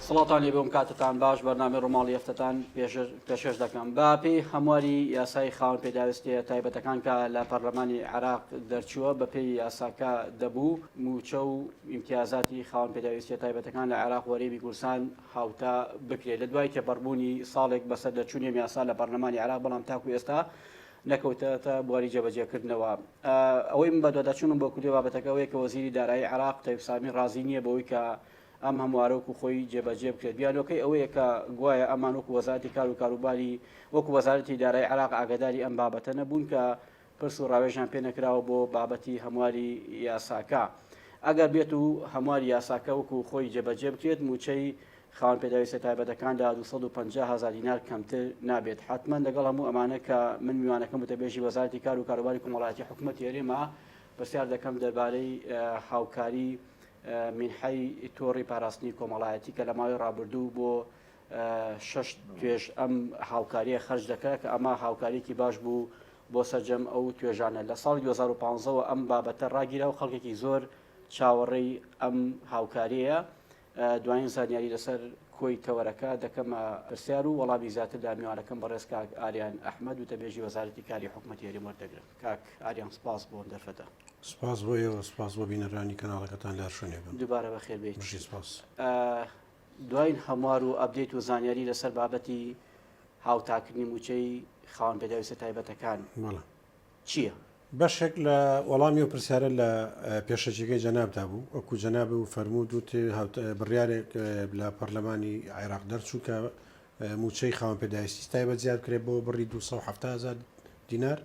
سڵاتانی بۆم کاتتان باش بەرنامەی ڕۆماڵی هەفتەتان پێشەش دەکەم باپی هەمواری یاسای خاوەن پێداویستیە تایبەتەکان کە لە پەرلەمانی عێراق دەرچووە بەپێی یاساکە دەبوو موچە و ئیمتیازاتی خاوەن پێداویستیە تایبەتەکان لە عێراق وەرێبی کوردستان هاوتا بکرێت لە دوای تێپەڕبوونی ساڵێک بەسەر دەچوونی یاسا لە پەرلەمانی عێراق بەڵام تاکو ئێستا نەکەوتە بواری جێبەجێکردنەوە. ئەوەی من بە دوواداچوونم بۆ کوردی بابەتەکە ئەوەیە کە وەزیری دارایی عێراق تەیب سامی ڕازی نییە بەوەی کە ئەم هەموارەوەکو خۆی جێبەجێ بکرێت. بیانەکەی ئەوەیە کە گوایە ئەمان وەکو وەزارەتی کار و کاروباری وەکو وەزارەتی دارایی عێراق ئاگاداری ئەم بابەتە نەبوون کە پرس و ڕاوێژیان پێ نەکراوە بۆ بابەتی هەمواری یاساکە. ئەگەر بێت و هەمواری یاساکە وەکو خۆی جێبەجێ بکرێت موچەی خاوەن پێداویستە تایبەتەکاندا 250,000 دینار کەمتر نابێت. حتمما لەگەڵ هەموو ئەمانە کە من میوانەکەم وتەبێژی وەزارەتی کار و کاروباری کۆمەڵایەتی حکوومەتی هەرێما پرسیار دەکەم دەربارەی هاوکاری منحەی تۆڕی پاراستنی کۆمەڵایەتی کە لە ماوەی ڕابردوو بۆ 6 توێژ ئەم هاوکاریە خەرج دەکات کە ئەمە هاوکاریکی باش بوو بۆ سەرجەم ئەو توێژانە. لە ساڵی 2015ەوە ئەم بابەتە ڕاگیرا و خەڵکێکی زۆر چاوەڕێی ئەم هاوکاریەیە. دوایین زانیاری لەسەر کۆی تەوەرەکە دەکەمە پرسیار و وەڵامی زیاتر لە میوانەکەم بەڕێز کاک ئاریان ئەحمەد و تەبێژی وەزارەتی کاری حکوومەتی هەرێم وەردەگرم. کاک ئاریان سپاس بۆ دەرفەتە. سپاس بۆ ئێوە، سپاس بۆ بینەرانی کەناڵەکەتان لە شوێنێکم. دووبارە بەخێر بێت. سپاس. دوایین هەموار و ئەپدێت و زانیاری لەسەر بابەتی هاوتاکردنی موچەی خاوەن پێداویستە تایبەتەکان چییە؟ بەشێک لە وەڵامی و پرسیارە لە پێشەجێگەی جەنابدا بوو وەکو جەناب و فەرموود و بڕیارێک لە پەرلەمانی عێراق دەرچوو کە موچەی خاوەن پێداویستی تایبەت زیاد کرێت بۆ بڕی 270,000 دینار.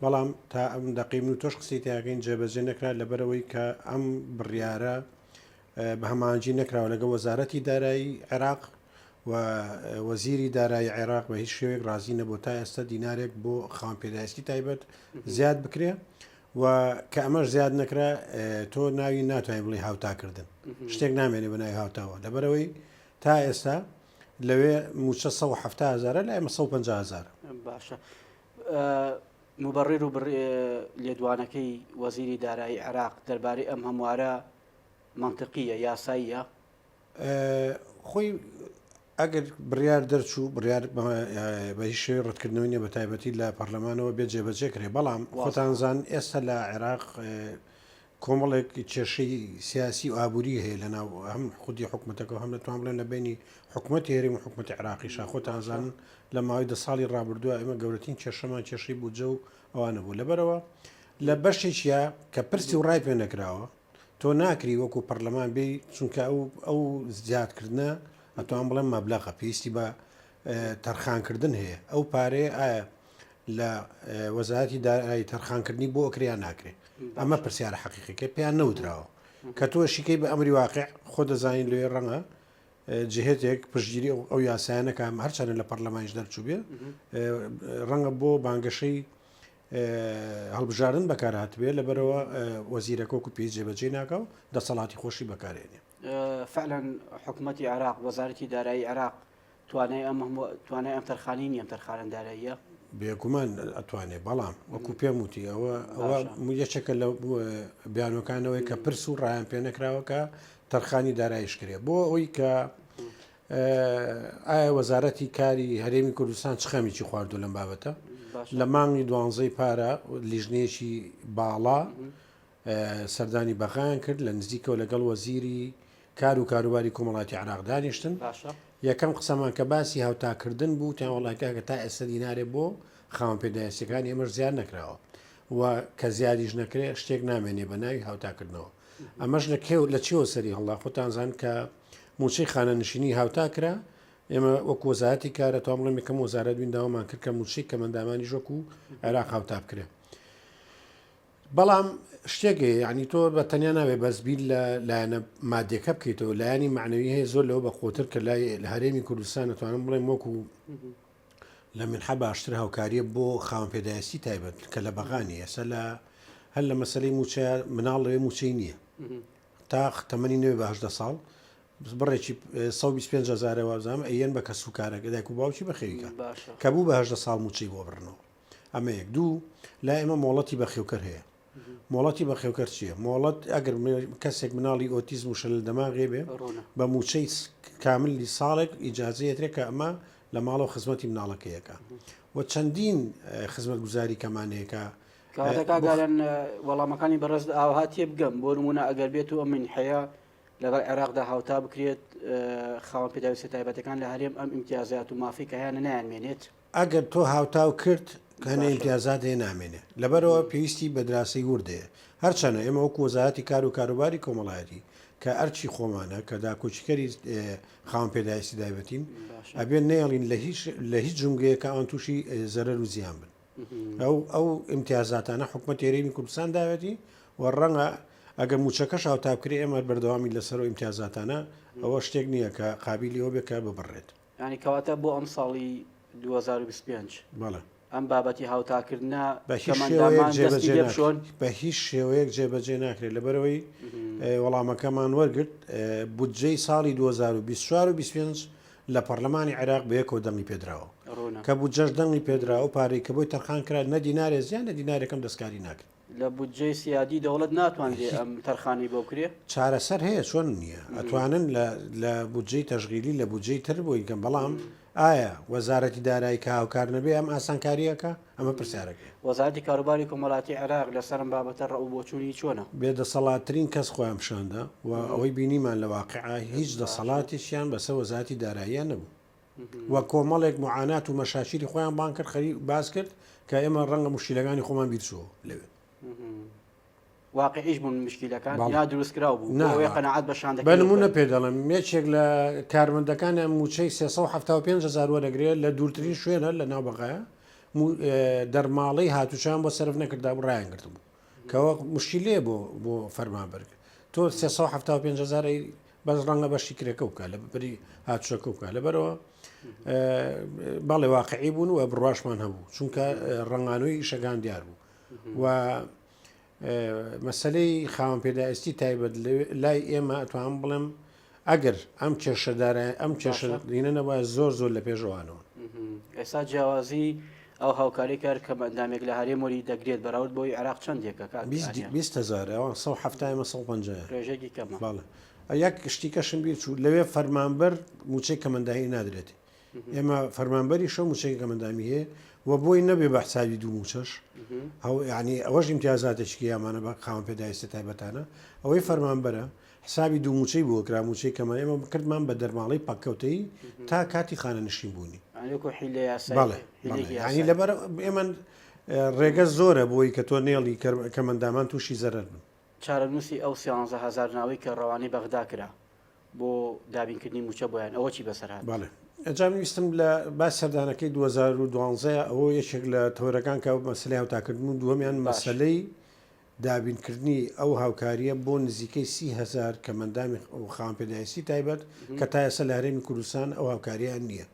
بەڵام تا ئەم دەقیم و تۆش قسەی تاگەین جێبەجێ نەکرا لەبەرەوەی کە ئەم بڕیارە بە هەمانجی نەکراوە لەگە وەزارەتی دارایی عێراق و وەزیری دارایی عێراق بە هیچ شێوێک ڕازی نەبوو تا ئێستا دینارێک بۆ خاوەن پێداویستی تایبەت زیاد بکرێ و کە ئەمەش زیاد نەکرا تۆ ناوی ناتوانێت بڵێ هاوتاکردن شتێک نامێنێ بە ناوی هاوتاوە لەبەرەوەی تا ئێستا لەوێ موچە 170,000 لە ئێمە 150,000. باشە. مبڕیر و لێدوانەکەی وەزیری دارایی عێراق دەربارەی ئەم هەموارە منطقیە یاساییە؟ خۆی ئەگەر بڕیار دەرچوو بڕیار بە هیچ شێوەیە ڕەتکردنەوەی نیە بە تایبەتی لە پەرلەمانەوە بێت جێبەجێ کرێ. بەڵام خۆتانزان ئێستا لە عێراق کۆمەڵێک کێشەی سیاسی و ئابووری هەیە لە ناو هەم خودی حکوومەتەکە هەم لەتوان بڵێن لە بینی حکوومەتی هەرێم و حکوومەتی عێراقیش خۆتانزان لە ماوەی 10 ساڵی ڕابردووە ئێمە گەورەترین کێشەمان کێشەی بووجە و ئەوانە بوو. لەبەرەوە لە بەشێکیە کە پرسی و ڕای پێ نەکراوە تۆ ناکری وەکو پەرلەمان بێ چونکە ئەو زیادکردنە ئەتوان بڵێم مەبلەغە پێویستی بە تەرخانکردن هەیە. ئەو پارەیە ئایا لە وەزارەتی دارایی تەرخانکردنی بۆ ئەکرێیان ناکرێت؟ ئەمە پرسیارە حەقیقیەکە پێیان نەوتراوە کە تۆ شیکەی بە ئەمری واقع خۆ دەزانین لێ ڕەنگە جهێتێک پشتگیری ئەو یاسایانەکە هەرچەنە لە پەرلەمانیش دەرچوو بێ ڕەنگە بۆ بانگەشەی هەڵبژاردن بەکارهاتبێ لەبەرەوە وەزیرەکە وەکو پێی جێبەجێ ناکە و دەسەڵاتی خۆشی بەکارێنێ. فعلا حکوومەتی عێراق وەزارەتی دارایی عێراق توانای ئەم تەرخانی ئەم تەرخانە داراییە بێگومان ئەتوانێت. بەڵام وەکو پێم وتی ئەوە یەکێکە لە بیانەکانەوەی کە پرس و ڕایان پێ نەکراوەکە تەرخانی داراییش کرێ بۆ ئەوی کە ئایا وەزارەتی کاری هەرێمی کوردستان چ خەمیکی خواردو لەم بابەتە لە مانگی 12 پارە لیژنەیەکی باڵا سەردانی بەغایان کرد لە نزیکەوە لەگەڵ وەزیری کار و کاروباری کۆمەڵاتی عێراق دانیشتن. یەکەم قسەمان کە باسی هاوتاکردن بوو تیان وڵاتەکە کە تا ئێستا دینارێ بۆ خاوەن پێداویستیەکانی ئێمەش زیاد نەکراوە و کە زیادیش نەکرێ شتێک نامێنێ بە ناوی هاوتاکردنەوە. ئەمەش لە چێوە سەری هەڵا خۆتانزان کە موچەی خانەنشینی هاوتاکرا ئێمە وەکو وەزارەتی کارە تۆ بڵێم یەکەم وەزارەت بووین کرد کە موچەی کەمەندامانی ژۆک و عێراق هاوتا بکرێ. بەڵام شتێکێ ینی تۆ بە تەنیا ناوێ بەسبیل لایەنە مادێکە بکەیتەوە لایانی معنەوی هەیە زۆر لەوە بەخۆتر کە لای لە هەرێمی کوردستان دەتوانم بڵێم وەکو لە منحە باشتر هاوکاریە بۆ خاوەن پێداویستی تایبەت کە لە بەغانی ئێستا هەر لە مەسەلەی موچە مناڵ لەوێ موچەی نییە تا تەمەنی نوێ بە 18 ساڵ بڕێکی 125,000 وازام ئەیەن بە کە سوکارەکە دایک و باوکی بەخێویکە کە بوو بە 18 ساڵ موچەی بۆ بڕنەوە. ئەمە یەک دوو لا ئێمە مۆڵەتی بەخێوکەر هەیە مۆڵەتی بەخێوکەر چییە؟ مۆڵەت ئەگەر کەسێک مناڵی ئۆتیزم و شەل دەماغێ بێ بە موچەی کاملی ساڵێک ئیجازەیەترێک کە ئەمە لە ماڵەوە خزمەتی مناڵەکەیەکە و چەندین خزمەت گوزاری کەمانەیەەکە کاتەکگەرن وەڵامەکانی بەڕێز ئاهاتیە بگەم بۆ نمونە ئەگەر بێت و ئەم من حەیە لەگەڵ عێراقدا هاوتا بکرێت خاوەن پێداویستی تایبەتەکان لە هەرێم ئەم ئیمتیازات و مافی کە هیانە نایانمێنێت ئەگەر تۆ هاوتاو کرد هەنە ئیمتیازات هێ نامێنێ لەبەرەوە پێویستی بە دراسی وردەیە هەرچەنە ئێمە وەکو وەزارەتی کار و کاروباری کۆمەڵایەتی کە ئەرچی خۆمانە کە داکۆچیکەری خاوەن پێداویستی تایبەتین ئەبێن نێڵین لە هیچ جونگەیەکە ئەوان تووشی زەرەر و زیان بن ئەو ئیمتیازاتانە حکومەت هێرێمی کوردستان داوێتی و ڕەنگە ئەگەر موچەکەش هاوتابکرێ ئێمە بەردەوامی لەسەر و ئیمتیازاتانە ئەوە شتێک نییە کە قابلی ئەو بێکە ببڕێت ینی کەواتە بۆ ئەم ساڵی 2025 بەڵێ ئەم بابەتی هاوتاکردە بە هیچ شێوەیەک جێبەجێ ناکرێت لەبەرەوەی وەڵامەکەمان وەرگرت بودجەی ساڵی 2024 و 25 لە پەرلەمانی عێراق بەیەکەوە دەنگی پێدراوە کە بودجەش دەنگی پێدراوە و پارەی کە بۆی تەرخان کرا نە دینارێ زیان لە دینارێکم دەستکاری ناکرێت لە بودجەی سیادی دەوڵەت ناتوانێت ئەم تەرخانی بۆ کرێ چارەسەر هەیە چۆن نییە ئەتوانن لە بودجەی تەشغیلی لە بودجەی تر بۆی گەم بەڵام ئایا وەزارەتی دارایی کە هاوکار نەبێ ئەم ئاسانکاریەکە ئەمە پرسیارەکە وەزارەتی کاروباری کۆمەڵاتی عێراق لەسەرم بابەتە ڕەو بۆچوونی چۆنە بێدەسەڵاتترین کەس خۆیان شاندا و ئەوەی بینیمان لە واقعا هیچ دەسەڵاتیشیان بەسەر وەزارەتی داراییان نەبوو وە کۆمەڵێک معانات و مەشاشیری خۆیان بان کرد خەری باز کرد کە ئێمە ڕەنگە مشکلەکانی خۆمان بیرچوە لەوێ واقعیش بوون مشکلەکان یا دروستکرااو بوو قەنەعەت بەشان بە نمونە پێ دەڵم یەکێک لە کارمەندەکانیان موچەی 375,000 وەرەگرێت لە دوورترین شوێنە لە ناو بەغایە دەرماڵی هاتوچیان بۆ سەرف نەکردا و ڕایان گرتم کەەوە مشکلێ بۆ فەرمانبەرگ تۆ 375,000 بەس ڕەنگە بەشی کرێکە وکە لە بەری هاتوچەکە وکە لەبەرەوە باڵێ واقعی بوون و بڕاشمان هەبوو چونکە ڕنگانۆی شەکان دیار بوو و مەسلەی خاوەن پێداویستی تایبەت لای ئێمە ئەتوان بڵێم ئەگەر ئەم کێشەدارە ئەم کێشەدینەوە زۆر لە پێشەوانەوە ئێستا جیاوازی ئەو هاوکاری کار کە ئەندامێک لە هەرێمۆری دەگرێت بەراورد بۆی عێراق چەندێکە 20,000 ئەوان 150 ڕێژێکی کەمە باڵێ یەک شتیکەشم بیر چوو لەوێ فەرمانبەر موچەی کەمەندایی نادرێت ئێمە فەرمانبەری شەو موچەی کەمەندامی هەیە و بۆی نەبێ بە حسابی دوو موچەش ینی ئەوەش ئیمتیازاتێکی یامانە بە خاوەن پێداویستی تایبەتانە ئەوەی فەرمانبەرە حسابی دوو موچەی بۆ کرا موچەی کەمە ئێمە کردمان بە دەرماڵی پاککەوتەی تا کاتی خانە نشین بوونی ینی لەبەر ئێمە ڕێگە زۆرە بۆی کە تۆ نێڵی کەمەندامان تووشی زەرەر بن چارەنووسی ئەو 11,000 ناوی کە ڕەوانەی بەغدا کرا بۆ دابینکردنی موچە بۆیان ئەوە چی بەسەرات باڵێ ئەجام ویستم لە باس سەردانەکەی 2012 ئەوە یەکێک لە تۆرەکان کە مەسلەی هاوتاکردن و دووەمیان مەسلەی دابینکردنی ئەو هاوکاریە بۆ نزیکەی 30,000 کەمەندامی خاوەن پێداویستی تایبەت کە تا ئێستا لە هەرێمی کوردستان ئەو هاوکاریان نییە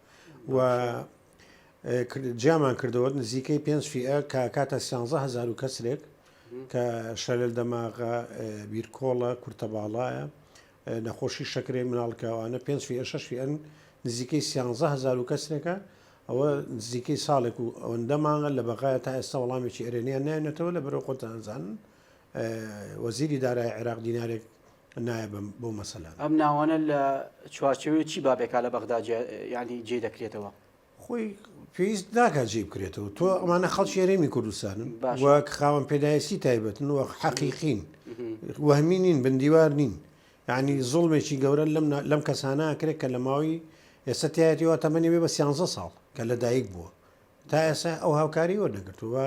و جیامان کردەوە نزیکەی 5 فئە کە کاتە 11,000 و کەسرێک کە شەلل دەماغە بیرکۆڵە کورتەباڵایە نەخۆشی شەکرێ مناڵکەوانە 5 فئە 6 فئەن نزیکەی 11,000 و کەسێکە ئەوە نزیکەی ساڵێک و ئەوەندەمانگە لە بەغایە تا ئێستا وەڵامێکی ئێرێنیان نایێنێتەوە لە بەرەو خۆتانزانن وەزیری دارای عێراق دینارێک نایە بۆ مەسەلان ئەم ناوانە لە چوارچێوی چی بابێکا لە بەغدا ینی جێ دەکرێتەوە خۆی پێویست ناکات جێ بکرێتەوە تۆ ئەمانە خەڵکی هەرێمی کوردستانن وەک خاوەن پێداویستی تایبەتن وە حەقیقین وەهمی نین بندیوار نین یعنی زوڵمێکی گەورە لەم کەسانە کرێت کە لە ماوەی ئێستا تایەتیەوە تەمەنی بێ بە 13 ساڵ کە لە دایک بووە تا ئێستا ئەو هاوکاری وەردەگرتووە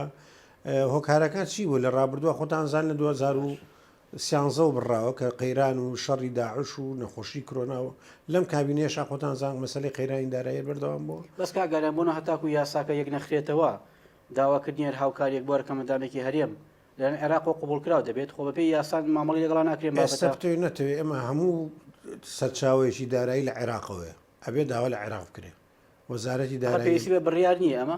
هۆکارەکان چی بوو لە ڕابردووە خۆتان زان لە 2013 و بڕاوە کە قەیران و شەڕی داعش و نەخۆشی کۆرۆناوە لەم کابینێشا خۆتان زان مەسەلەی قەیرانی دارایی بەردەوام بووە بەس کاگەران بۆنە هەتاکو یاساکە یەک نەخرێتەوە داواکردنیە هاوکاریەک بۆ ڕەکەمەندامێکی هەرێم لەن عێراق قبول کراوە دەبێت خۆ بەپێی یاسان مامەڵی لەگەڵا ناکرێن ئێستا بتوێ نەتەوێ ئەمە هەموو سەرچاوێکی دارایی لە عێراقەوەیە ئەبێ داوا لە عێراق بکرێ وەزارەتی دارایی پێویستی بە بڕیار نییە ئەمە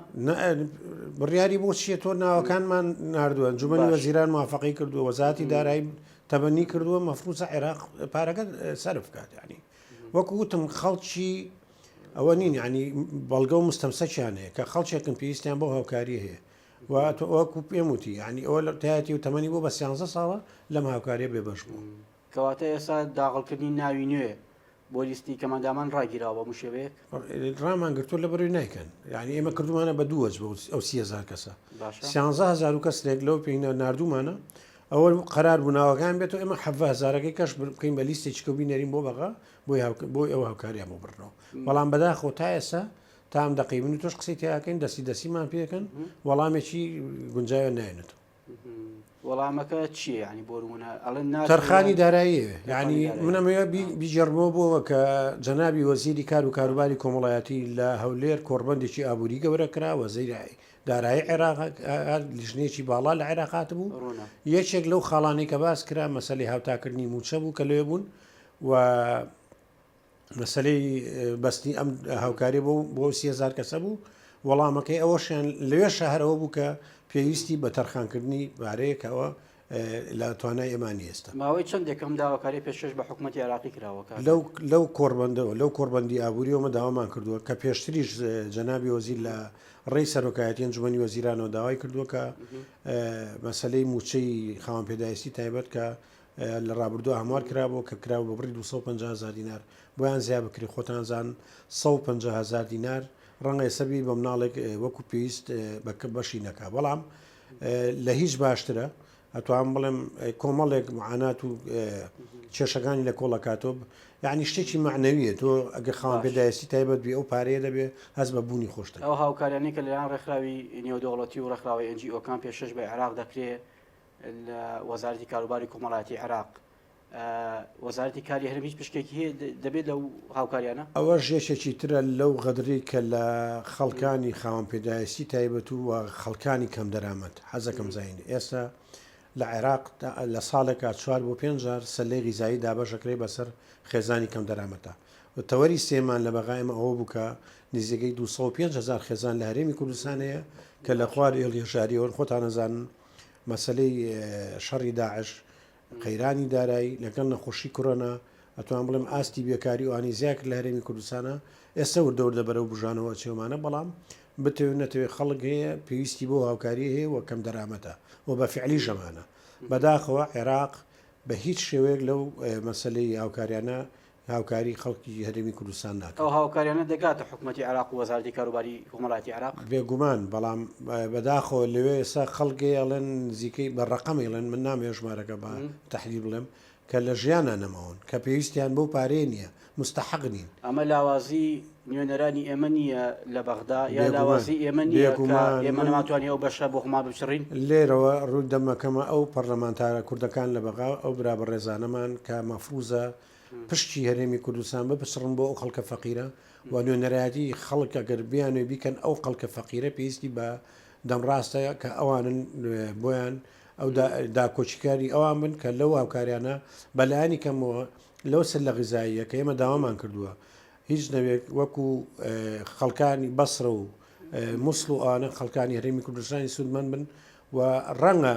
بڕیاری بۆ چیە تۆ ناوەکانمان نردووە جومەنی وەزیران موافقی کردووە وەزارەتی دارایی تەبەنی کردووە مەفروضە عێراق پارەکە سەرف بکات یعنی وەکو وتم خەڵکی ئەوە نین ینی بەڵگە و مستەمسەکیان هەیە کە خەڵکێکن پێویستیان بۆ هاوکاری هەیە وەکو پێم وتی ینی ئەوە لە تایەتی و تەمەنی بۆ بە 11 ساڵە لەم هاوکاریە بێبەش بوو. کەواتە ئێستا داغڵکردنی ناوی نوێ بۆ لیستی کەمەندامان ڕاگیراوە بە شێوەیەک ڕامان گرتووە لە بەروی نایکەن یعنی ئێمە کردومانە بە دووەج بە ئەو 30,000 کەسە باشە 16,000 کەس لێک لەو پێینە نردومانە ئەوە قرار بووناوەکان بێتەوە ئێمە 7,000ەکەی کەش بکەین بە لیستی چکە بینەرین بۆ بەغا بۆی ئەو هاوکاریان بۆ بڕنەوە بەڵام بەداخۆ تا ئێستا تام دەقیبن و تۆش قسەی تیاکەین دەسیمان پێکەن وەڵامێکی گونجاوە نایێنێتەوە. وەڵامەکە چییە ینی بۆرمونە ئەڵێن تەرخانی داراییە ینی منەمەوە بیجەڕمەوە بووە کە جەنابی وەزیری کار و کاروباری کۆمەڵایەتی لە هەولێر کۆڕبەندێکی ئابووری گەورە کراوە زەیرایی دارایی عێراق لیژنێکی باڵا لە عێراقات بوو یەکێک لەو خاڵانی کە باس کرا مەسەلەی هاوتاکردنی موچە بوو کە لێ بوون و مەسلەی بەستی ئەم هاوکاری بۆ 30,000 کەسە بوو وەڵامەکەی ئەوەشیان لەوێ شەهرەوە بوو کە پێویستی بە تەرخانکردنی بارەیەکەوە لە توانای ئێمانی ئێستا ماوەی چەندێکم داواکاری پێشش بە حکوومەتی عێراقی کراوەکە لەو کۆڕبندەوە لەو کۆڕبندی ئابووریەوەمە داوامان کردووە کە پێشتریش جەنابی وەزیر لە ڕێی سەرۆکایەتی ئەنجومەنی وەزیرانەوە داوای کردووە کە مەسلەی موچەی خاوەن پێداویستی تایبەت کە لە ڕابردووە هەموار کرابەوە کە کراوە بە بڕی 250,000 دینار بۆیان زیاد بکری خۆتانزان 150,000 دینار ڕەنگە سەبی بە مناڵێک وەکو پێویست بەشی نەکا بەڵام لە هیچ باشترە ئەتوان بڵێم کۆمەڵێک معانات و کێشەکانی لە کۆڵەکاتۆ یعنی شتێکی معنەویە تۆ ئەگە خاوەن پێداویستی تایبەت بێ ئەو پارەیە دەبێ هەست بە بوونی خۆشتە ئەو هاوکاریانی کە لەلایەن ڕێکخراوی نێودەوڵەتی و ڕێکخراوی NGOکان پێشش بە عێراق دەکرێت لە وەزارەتی کاروباری کۆمەڵایەتی عێراق وەزارەتی کاری هەرم هیچ پشکێکی هەیە دەبێت لەو هاوکاریانە ئەوە ژێشێکی ترە لەو غەدری کە لە خەڵکانی خاوەن پێداویستی تایبەت و خەڵکانی کەم دەرامەت حەزەکەم زین ئێستا لە عێراق لە ساڵێکا 4 بۆ 5 جار سەلەی غیزایی دابەشەکرێ بەسەر خێزانی کەم دەرامەتە تەوەری سێمان لە بەغایمە ئەوە بووکە نزیگەی 205,000 خێزان لە هەرێمی کوردستانەیە کە لە خوار هێڵیێژاریەوە خۆتان نەزانن مەسلەی شەڕی داعش قەیرانی دارایی لەگەڵ نەخۆشی کۆرۆنا ئەتوان بڵێم ئاستی بێکاری وانی زیاک لە هەرێمی کوردستانە ئێستا وردەور دەبەرە و بژانەوە چێومانە بەڵام بتەوێت نەتەوێت خەڵک هەیە پێویستی بۆ هاوکاری هەیە وە کەم دەرامەتە و بە فعلی ژەمانە بەداخەوە عێراق بە هیچ شێوەیەک لەو مەسلەی هاوکاریانە هاوکاری خەڵکی هەرێمی کوردستان ناکات ئەو هاوکاریانە دەگاتە حکوومەتی عێراق و وەزارەتی کاروباری کۆمەڵایەتی عێراق بێگومان بەڵام بەداخەوە لەوێ ئێستا خەڵکی ئەڵێن نزیکەی بە ڕقەمێڵێن من نامێ ژمارەکە بە تەحلیل بڵێم کە لە ژیانە نەماون کە پێویستیان بەو پارێ نییە مستحق نین ئەمە لاوازی نوێنەرانی ئێمە نییە لە بەغدا یا لاوازی ئێمە نییە ئێمە نەماتوانانی ئەو بەشە بۆ خۆمان بچڕین لێرەوە ڕووی دەمەکەمە ئەو پەرلەمانتارە کوردەکان لە بەغا ئەو برا بە ڕێزانەمان کە مەفروزە پشتی هەرێمی کوردستان بپسڕن بۆ ئەو خەڵکە فەقیرە و نوێنەرایەتی خەڵک ئەگەر بیانوێ بیکەن ئەو خەڵکە فەقیرە پێویستی بە دەمڕاستە کە ئەوانن بۆیان ئەو داکۆچیکاری ئەوان بن کە لەو هاوکاریانە بەلایانی کەمەوە لەو سەر لە غیزاییە کە ئێمە داوامان کردووە هیچ نەوێت وەکو خەڵکانی بەسرە و مووسڵ و ئەوانە خەڵکانی هەرێمی کوردستانی سوودمەند بن و ڕەنگە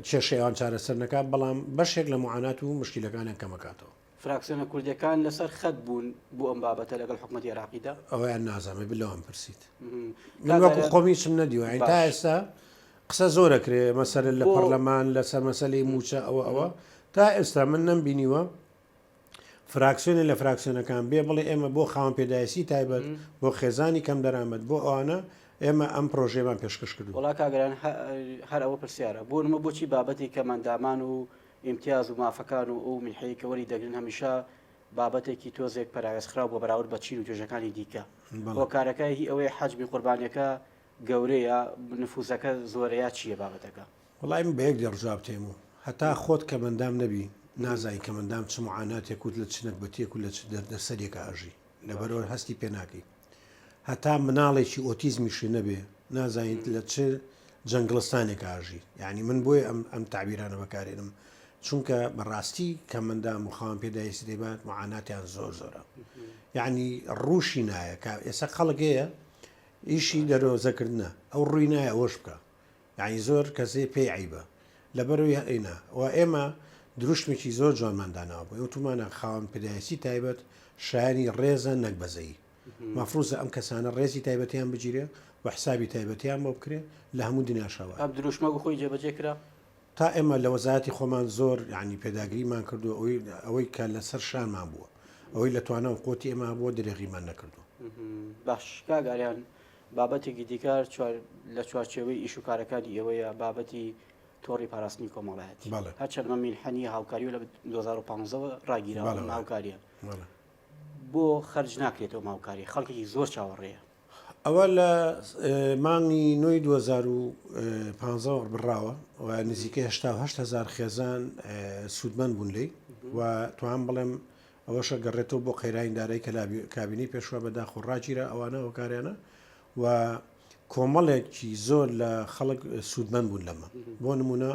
کێشەیان چارەسەر نەکات بەڵام بەشێک لە معانات و مشکلەکانیان کەمەکاتەوە فراکسیۆنە کوردەکان لەسەر خەت بوون بۆ ئەم بابەتە لەگەڵ حکوومەتی عێراقیدا ئەویان نازانێ بلەوەم پرسیت من وەکو خۆمی چم نەدیوە تا ئێستا قسە زۆرەکرێ مەسەر لە پەرلەمان لەسەر مەسەلەی موچە ئەوە تا ئێستا من نەمبینیوە فراکسیۆنە لە فراکسیۆنەکان بێ بڵێ ئێمە بۆ خاوەن پێداویستی تایبەت بۆ خێزانی کەم دەرامەت بۆ ئەوانە ئێمە ئەم پرۆژێمان پێشکەش کردو وڵا کاگەران هەر ئەوە پرسیارە بۆنمە بۆچی بابەتی کە مندامان و ئیمتیاز و مافەکان و ئەو منحەیەکەوەری دەگرن هەمیشە بابەتێکی تۆزێک پەراوێزخراو بۆ بەراورد بە چین و توێژەکانی دیکە بۆ کارەکەی ئەوەی حەجمی قوربانیەکە گەورەیە نفوزەکە زۆرەیە چییە بابەتەکە وڵای من بەیەک دەڕژاب تێم و هەتا خۆت کە مندام نەبی نازای کە مندام چ معاناتێک و لە چنەک بەتێک و لە دەردەسەرێکە ئاژی لەبەرەوە هەستی پێ ناکەی هەتا مناڵێکی ئۆتیزمیشی نەبێ نازانیت لە چ جەنگڵستانێک ئاژی یعنی من بۆی ئەم تعبیرانە بەکارێنم چونکە بەڕاستی کە مندام و خاوەن پێداویستی دەبات معاناتیان زۆر زۆرە یعنی ڕووشی نایە کە ئێستا خەڵکەیە ئیشی دەرۆزەکردنە ئەو ڕووی نایە ئەوش بکە یعنی زۆر کەسێ پێی عیبە لەبەرەوەی ئەینا و ئێمە دروشمێکی زۆر جوانمانداناوە بۆ ئەوتومانە خاوەن پێداویستی تایبەت شایانی ڕێزە نەک بەزەیی مافروزە ئەم کەسانە ڕێزی تایبەتیان بگیرێ و حسابی تایبەتیان بۆ بکرێ لە هەموو دنیاشەوە ئەم دروشمەگو خۆی جێبەجێ کرا تا ئێمە لە وەزارەتی خۆمان زۆر ینی پێداگریمان کردو ئەوەی کە لەسەر شانمان بووە ئەوەی لە توانەوە قوتی ئێمە بۆ درێغیمان نەکردو. باش کاگاریان بابەتێکی دیکار لە چوارچێوەی ئیش و کارەکانی ئێوەیە بابەتی تۆڕی پاراستنی کۆمەڵایەتی هەرچەندمە میلحەنی هاوکاری و لە 2015 ڕاگیرا هاوکاریە بۆ خەرج ناکرێتەوە ماوکاری خەڵکی زۆر چاوەڕێیە ئەوە لە مانگی نوێی 2015 بڕاوە و نزیکە 8,000 خێزان سوودمەند بوون لی و توان بڵێم ئەوەشە گەڕێتەوە بۆ قەیراندارەی کە کابینی پێشوە بەداخۆ ڕاگیرە ئەوانە هۆکاریانە و کۆمەڵێکی زۆر لە خەڵک سوودمەند بوون لەمە بۆ نمونە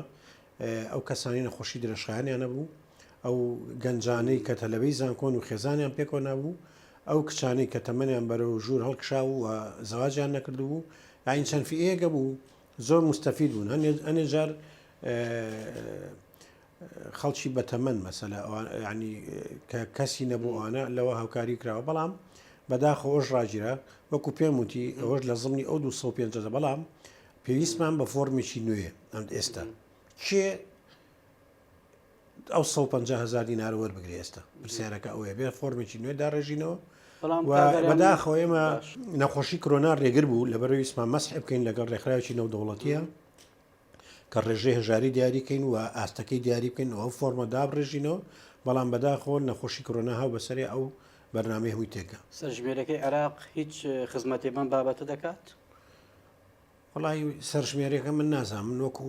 ئەو کەسانی نەخۆشی درێژخایانیان نەبوو ئەو گەنجانەی کە تەلەوەی زانکۆن و خێزانیان پێکۆ نبوو ئەو کچانەی کە تەمەنیان بەرەو ژوور هەڵکشا و زەواجیان نەکردو بوو یاین چەند فئێگە بوو زۆر مستەفید بوون ئەنێ جار خەڵکی بەتەمەن مەسەلا ینی کە کەسی نەبوو ئەوانە لەوە هاوکاری کراوە بەڵام بەداخە ئەوش ڕاگیرە وەکو پێم وتی ئەوەش لە زمانی ئەو 250 بەڵام پێویستمان بە فۆرمێکی نوێ ئەم ئێستا کێ ئەو 150,000 دینار وەربگری ئێستا پرسیارەکە ئەوەیە بێ فۆرمێکی نوێ داڕێژینەوە بەداخەوە ئێمە نەخۆشی کۆرۆنا ڕێگر بوو لەبەرەوەی ئیسمان مەسح بکەین لەگەڵ ڕێکخراوێکی نەودەوڵەتیە کە ڕێژەی هەژاری دیاریکەین و ئاستەکەی دیاری بکەین ئەو فۆرمە دابڕێژینەوە بەڵام بەداخۆ نەخۆشی کۆرۆنا هاو بەسەری ئەو بەرنامەی هەمووی تێکە سەرژمێرەکەی عێراق هیچ خزمەتی من بابەتە دەکات وڵی سەرژمێرەکە من نازانم من وەکو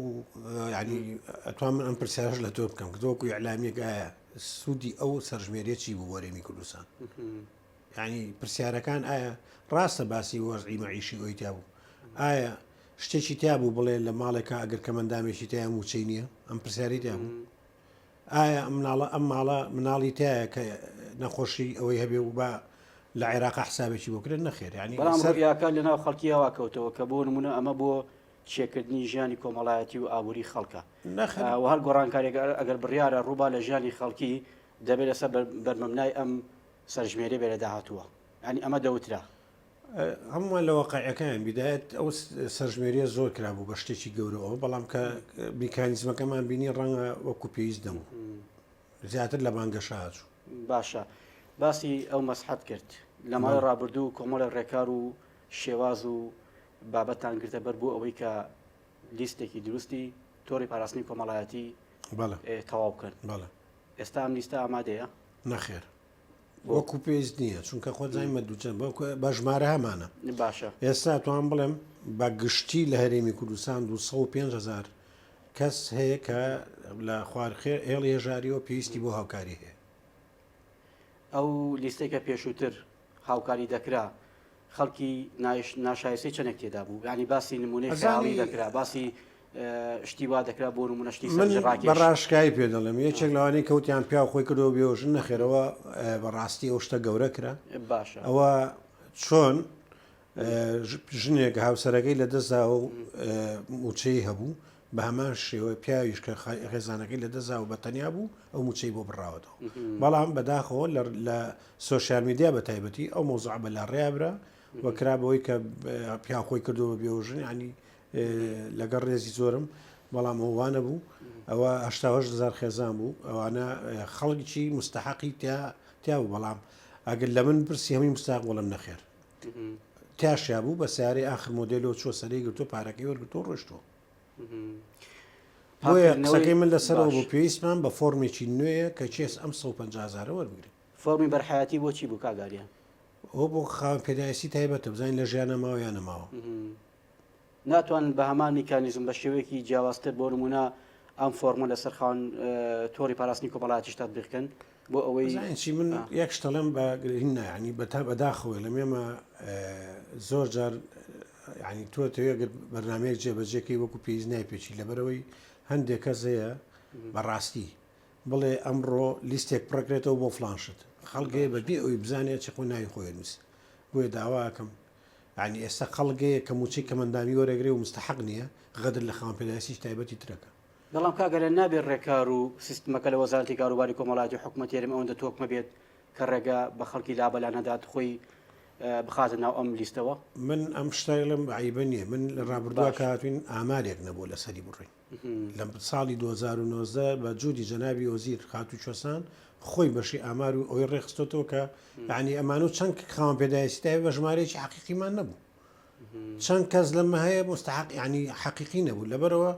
ینی ئەتوان من ئەم پرسیارش لە تۆ بکەم کە وەکو ئیعلامێکایە سوودی ئەو سەرژمێریە چی بوو وەرێمی کوردستان ینی پرسیارەکان ئایا ڕاستە باسی وەرزی مەعیشی ئەویتیا بوو ئایا شتێکی تیا بوو بڵێ لە ماڵێکە ئەگەر کەمەندامێکی تیا موچەی نییە ئەم پرسیاری تیا بوو ئایا ئەم ماڵە مناڵی تایە کە نەخۆشی ئەوەی هەبێ و بە لە عێراقا حسابێکی بۆکرێت نەخێر ینی بەڵامڕیاکان لەناو خەڵکی هەوا کەوتەوە کە بۆ نمونە ئەمە بۆ چێکردنی ژیانی کۆمەڵایەتی و ئابووری خەڵکە و هەر گۆڕانکارێک ئەگەر بڕیارە ڕووبا لە ژیانی خەڵکی دەبێت لەسەر بەرمەمنای ئەم سەرژمێرە بێرە داهاتووە ینی ئەمە دەوترا هەمووان لە واقعەکەیان بدایەت ئەو سەرژمێریە زۆر کرابوو بە شتێکی گەورەوە بەڵام کە میکانیزمەکەمان بینی ڕەنگە وەکو پێویست دەموو زیاتر لە بانگەشە هاچوو باشە باسی ئەو مەسحەت کرد لە ماڵی ڕابردوو کۆمەڵە ڕێکار و شێواز و بابەتان گرتە بەر بوو ئەوەی کە لیستێکی دروستی تۆڕی پاراستنی کۆمەڵایەتی تەواو بکەن ئێستا ئەم لیستە ئامادەیە نەخێر وەکو پێویست نییە چونکە خۆ زانیمە دووچەند بە ژمارە هەمانە باشە ئێستا توان بڵێم بە گشتی لە هەرێمی کوردستان 205,000 کەس هەیە کە لە خوارخێر هێڵی هێژاریەوە پێویستی بۆ هاوکاری هەیە ئەو لیستێکە پێشووتر هاوکاری دەکرا خەڵکی ناشایستی چەندێک تێدا بوو ینی باسی نمونەی خەیاڵی دەکرا باسی شتی وا دەکرا بۆ نمونە شتی بەڕاشکایی پێ دەڵێم یەکێک لەوانەی کەوتیان پیا خۆی کردەوە بێوژن نەخێرەوە بەڕاستی ئەو شتە گەورە کرا باشە ئەوە چۆن ژنێک هاوسەرەکەی لە دەستدا و موچەی هەبوو بە هەمان شێوە پیاویش کە خێزانەکەی لە دەستدا و بەتەنیا بوو ئەو موچەی بۆ بڕاوەتەوە بەڵام بەداخەوە لە سۆشیال میدیا بە تایبەتی ئەو مۆزوع بە لا ڕێابرا وەکرا بەوەی کە پیا خۆی کردەوە بێوژن ینی لەگەڵ ڕێزی زۆرم بەڵام ئەووانە بوو ئەوە 8,000 خێزان بوو ئەوانە خەڵکی مستحقی تیا بوو بەڵام ئەگەر لە من پرسی هەمووی مستاق وەڵم نەخێر تاشیا بوو بە سیارەی ئاخر مۆدلەوە چۆ سەرەی گرتو پارەکەی وەرگتۆ ڕۆشتەوە بۆیە قسەکەی من لەسەرەوە بۆ پێویستمان بە فۆرمێکی نوێیە کە چێس ئەم 150,000 وەربگرێت فۆرمی بەرحایەتی بۆچی بوو کاگاریان ئەو بۆ خاوەن پێداویستی تایبەتە بزانین لە ژیانە ماوە یان نەماوە ناتوان بە هەمان میکانیزم بە شێوەیەکی جیاوازتر بۆ نمونە ئەم فۆرمە لەسەر خاوەن تۆڕی پاراستنی کۆمەڵایەتیش تەطبیق بکەن بۆ ئەوەی چی من یەک شتەڵێم بەگرین ینی بەداخەوە لە مێمە زۆر جار ینی تۆ تەوێگەر بەرنامەیەک جێبەجێکەی وەکو پێویست نایپێکی لەبەرەوەی هەندێک کەس هەیە بەڕاستی بڵێ ئەمڕۆ لیستێک پڕکرێتەوە بۆ فلانشت خەڵگەیە بەبێ ئەوی بزانێت چ خۆی ناوی خۆی نووس بۆیە داواکەم ینی ئێستا خەڵگەیە کە موچەی کەمەندامی وەرەگرێ و مستحق نییە غەدر لە خاوەن پێداویستیش تایبەتی ترەکە بەڵام کاگەرە نابێت ڕێکار و سیستمەکە لە وەزارەتی کاروباری کۆمەڵایەتی حکوومەت یارم ئەوەندە تۆکمە بێت کە ڕێگا بە خەڵکی لابەلا نەدات خۆی بخاتە ناو ئەم لیستەوە. من ئەم شتایڵم عیبە نییە، من لە ڕابردووە کاتوین ئامارێک نەبوو لە سەری بڕین لە ساڵی 2009 بە جوودی جەنابی وەزیر خاتو چۆسان خۆی بەشی ئامار و ئەوی ڕێخستۆتەوە کە یعنی ئەمان و چەند خاوەن پێداویستی بە ژمارەیەکی حەقیقیمان نەبوو، چەند کەس لەمە هەیە مستحق ینی حەقیقی نەبوو، لەبەرەوە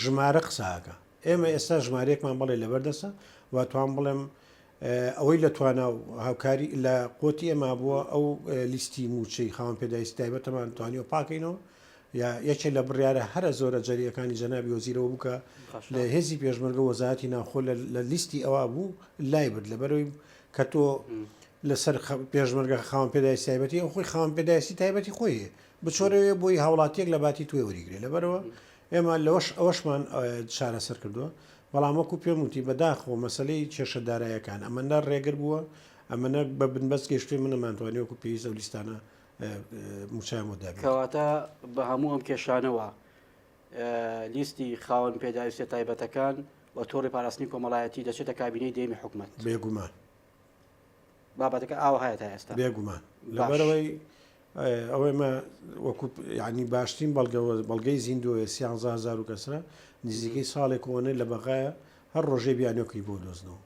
ژمارە قساکە. ئێمە ئێستا ژمارەیەکمان بڵێ لەبەردەسە و توان بڵێم ئەوەی لە توانە و هاوکاری لە قوتی ئێمە بووە ئەو لیستی موچەی خاوەن پێداویستی تایبەتەمان توانیوە پاکەینەوە یا یەکێک لە بڕیارە هەرە زۆرە جەریەکانی جەنابی وەزیرەوە بووکە لە هێزی پێشمەرگە وەزارەتی ناوخۆ لە لیستی ئەوە بوو لای برد لەبەرەوەی کە تۆ لەسەر پێشمەرگە خاوەن پێداویستی تایبەتی ئەو خۆی خاوەن پێداویستی تایبەتی خۆیە بچۆرەوە بۆی هاوڵاتیەک لە باتی توێ وەریگرێ لەبەرەوە ئێمە لەوەش ئەوەشمان چارەسەر کردووە. بەڵام وەکو پێم وتی بەداخۆ مەسلەی کێشەدارایەکان ئەمەدا ڕێگر بووە ئەمەە بە بنبەست گەشتوی منەمانتوانانی وەکو پێویستە و لیستانە موچایمەدابێت. کەواتە بە هەموو ئەم کێشانەوە لیستی خاوەن پێداویستە تایبەتەکان و تۆڕی پاراستنی کۆمەڵایەتی دەچێتە کابینەی دێمی حکوومەت بێگومان بابەتەکە ئاوا هەیە تا ئێستا بێگومان لەبەرەوەی ئەوەمە وەکو ینی باشترین بەڵگەی زیندوە 100,000 و کەسرە نزیکەی ساڵێک کۆنە لە بەغایە هەر ڕۆژەی بیانۆکی بۆ دۆزنەوە.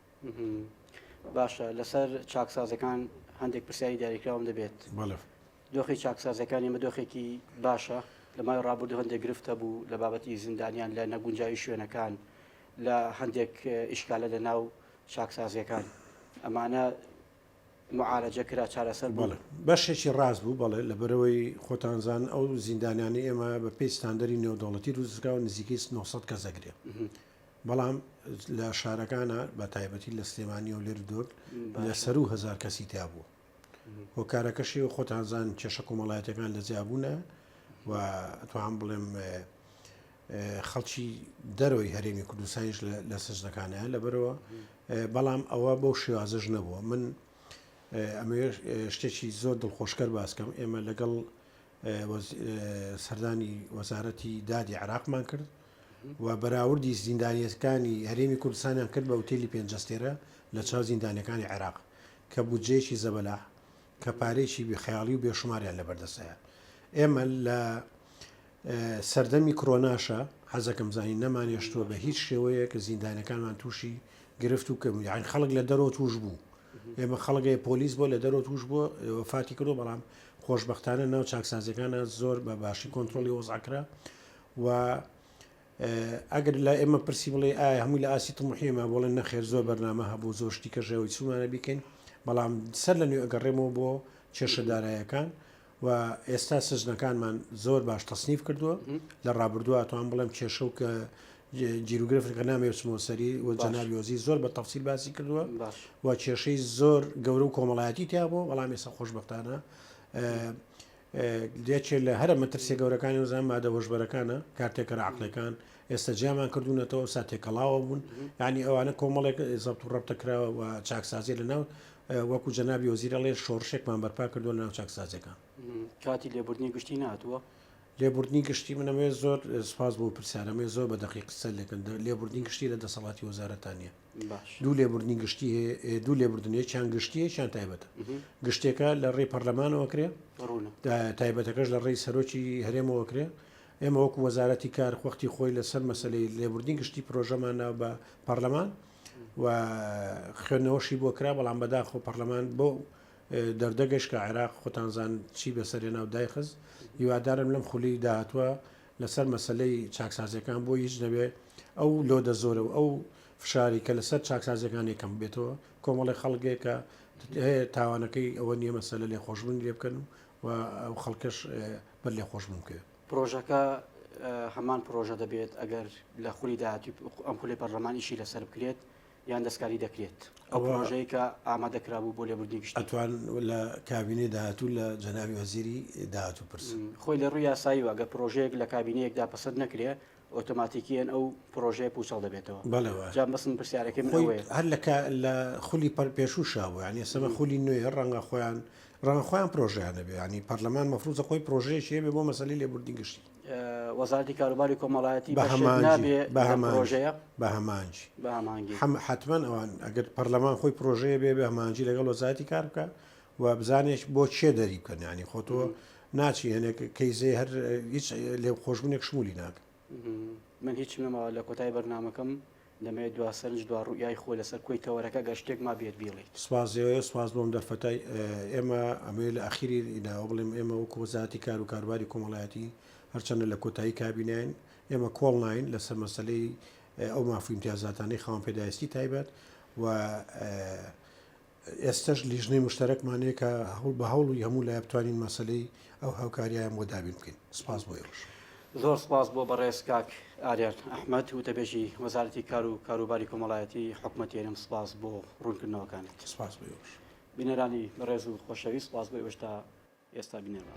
باشە لەسەر چاکسازەکان هەندێک پرسیاری دیاریکراوم دەبێت. دۆخی چاکسازەکان ئێمە دۆخێکی باشە لە مای ڕابردوو هەندێک گرفتە بوو لە بابەتی زیندانیان لە نەگونجاوی شوێنەکان لە هەندێک ئیشکالە لە ناو چاکسازیەکان ئەمانە معالەجە کرا چارەسەر بوو بەشێکی ڕاست بوو بەڵێ لەبەرەوەی خۆتانزان ئەو زیندانیانی ئێمە بە پێی ستاندەری نێودەوڵەتی روزگاوە نزیکەی 900 کەس دەگرێت بەڵام لە شارەکانە بە تایبەتی لە سلێمانی و لێر دۆر لە سەر و 1000 کەسی تا بوو هۆکارەکەشی و خۆتانزان کێشە کۆمەڵایەتەکان لە جیابوونە و توان بڵێم خەڵکی دەرەوەی هەرێمی کوردستانیش لە سەجدەکانەیە لەبەرەوە بەڵام ئەوە بەو شێوازەش نەبووە. من ئەمە شتێکی زۆر دڵخۆشکەر باسکەم ئێمە لەگەڵ سەردانی وەزارەتی دادی عێراقمان کرد و بەراوردی زیندانیەکانی هەرێمی کوردستانیان کرد بە ئوتێلی پێنجەستێرە لە چاو زیندانەکانی عێراق کە بودجەیەکی زەبەلا کە پارێکی بخەیاڵی و بێشماریان لەبەردەستەیە. ئێمە لە سەردەمی کۆرۆناشە حەزەکەم زانی نەمانێشتووە بە هیچ شێوەیە کە زیندانەکانمان تووشی گرفت و کەم یان خەڵک لە دەرەوە توش بوو. ئێمە خەڵگەی پۆلیس بۆ لە دەرەوە توش بووە وەفاتی کردو بەڵام خۆشبەختانە ناو چاکسازەکانە زۆر بە باشی کۆنتترۆلی وەزعکرا و ئەگەر لە ئێمە پرسی بڵێ ئایا هەمووی لە ئاسی تموحیمە بۆڵێن نەخێر زۆر بەرنامە هەبوو زۆر شتی کە ژێەوەی چوومانە بیکەین بەڵام سەر لە نوێ ئەگەڕێمەوە بۆ کێشەدارایەکان و ئێستا سژنەکانمان زۆر باش تەسنیف کردووە لە ڕابردووە توان بڵێم کێشە و کە جیرروگرفەکە نامێچمەوە سەری و جەنابی وەزیر زۆر بە تەفسیل باسی کردووە و کێشەی زۆر گەورە و کۆمەڵایەتی تیا بوو بەڵام ئێستا خۆشبەختانە دێکێت لە هەرە مەترسیە گەورەکانی وزان مادە هۆشبەرەکانە کارتێکە عقلەکان ئێستا جیامان کردوونەتەوە ساتێکەڵاوە بوون ینی ئەوانە کۆمەڵێک زەبت و ڕەبتەکراوە و چاکسازی لە ناو وەکو جەنابی وەزیرە لێ شۆڕشێکمان بەرپا کردووە لە ناو چاکسازەکان. کاتی لێبوردنی گشتی ناتووە لێبوردنی گشتی منەوێ زۆر سپاس بۆ پرسیارەمێ زۆر بە دەقیق قسە لێکن لێبوردنی گشتی لە دەسەڵاتی وەزارەتانیە دوو لێبوردنی گشتی هەیە دوو لێبوردنیە چیان گشتیە چیان تایبەتە گشتێکە لە ڕێی پەرلەمانەوە کرێ تایبەتەکەش لە ڕێی سەرۆکی هەرێمەوە کرێ. ئێمە وەکو وەزارەتی کار وەختی خۆی لەسەر مەسلەی لێبوردنی گشتی پرۆژەمان ناو بە پەرلەمان و خوێندنەوەشی بۆ کرا بەڵام بەداخۆ پەرلەمان بۆ دەردەگەشت کە عێراق خۆتانزان چی بەسەرێ ناو دایخست هیوادارم لەم خولی داهاتوە لەسەر مەسلەی چاکسازەکان بۆ هیچ نەبێ ئەو لۆدە زۆرە و ئەو فشاری کە لەسەر چاکسازەکان یەکەم بێتەوە کۆمەڵی خەڵکێک کە هەیە تاوانەکەی ئەوە نییە مەسەلە لێ خۆشببوون لێ بکەن و ئەو خەڵکەش بەر لێ خۆشببوون کرد. پرۆژەکە هەمان پرۆژە دەبێت ئەگەر لە خولی داهاتی ئەم خولی پەرلەمانیشی لەسەر بکرێت یان دەستکاری دەکرێت ئەو پرۆژەیە کە ئامادەکرابوو بۆ لێبوردنی گشتی ئەتوان لە کابینێ داهاتوو لە جەنابی وەزیری داهاتوو پرس خۆی لە ڕووی یاسایی وەگە پرۆژەیەک لە کابینەیەکدا پەسەند نەکرێ ئۆتۆماتیکیان ئەو پرۆژەیە پوچەڵ دەبێتەوە. جام بەسم پرسیارەکەی من ئەوەیە هەر لە خولی پێشوشا بوو ینی سەمە خولی نوێ ڕەنگە خۆیان پرۆژیان دەبێ ینی پەرلەمان مەفروزە خۆی پرۆژەیەکی هەبێ بۆ مەسەلەی لێبوردنی گشتی وەزارەتی کاروباری کۆمەڵایەتی بە هەمانجی حتمما ئەوان ئەگەر پەرلەمان خۆی پرۆژەیە بێ بە هەمانجی لەگەڵ وەزارەتی کار بکە و بزانێک بۆ چێ دەری بکەن ینی خۆ تۆ ناچی هەنێک کەیزێ هەر هیچ لێ خۆشببوونێک شمولی ناکە. من هیچ نەمەوە لە کۆتای بەرنمەکەم دەمەوێت دو سەرنج دو ڕوویای خۆ لەسەر کۆی تەوەرەکە گەشتێک ما بێت بیڵیت. سپاسەوە سپاس بۆم دەرفەتای ئێمە ئەمێ لە ئەخیری ناوە بڵێم ئێمە وەکو وەزارەتی کار و کاروباری کۆمەڵایەتی هەرچەندە لە کۆتایی کابینین ئێمە کۆڵ ناین لەسەر مەسلەی ئەو مافی امتیازاتانەی خاوەن پێداویستی تایبەت و ئێستش لیژنەی مشتەرەکمانەیە کە بە هەوڵی هەموو لای بتوانین مەسلەی ئەو هاوکاریان بۆ دابین بکەین. سپاس بۆ ئێوەش. زۆر سپاس بۆ بەڕێز کاک ئاریان ئەحمەد وتەبێژی وەزارەتی کار و کاروباری کۆمەڵایەتی حکوومەتێنم سپاس بۆ ڕوونکردنەوەکانت. سپاس بۆ ئێوەش. بینەرانی بەڕێز و خۆشەویست سپاس بۆ ئێوەش تا ئێستا بینێران.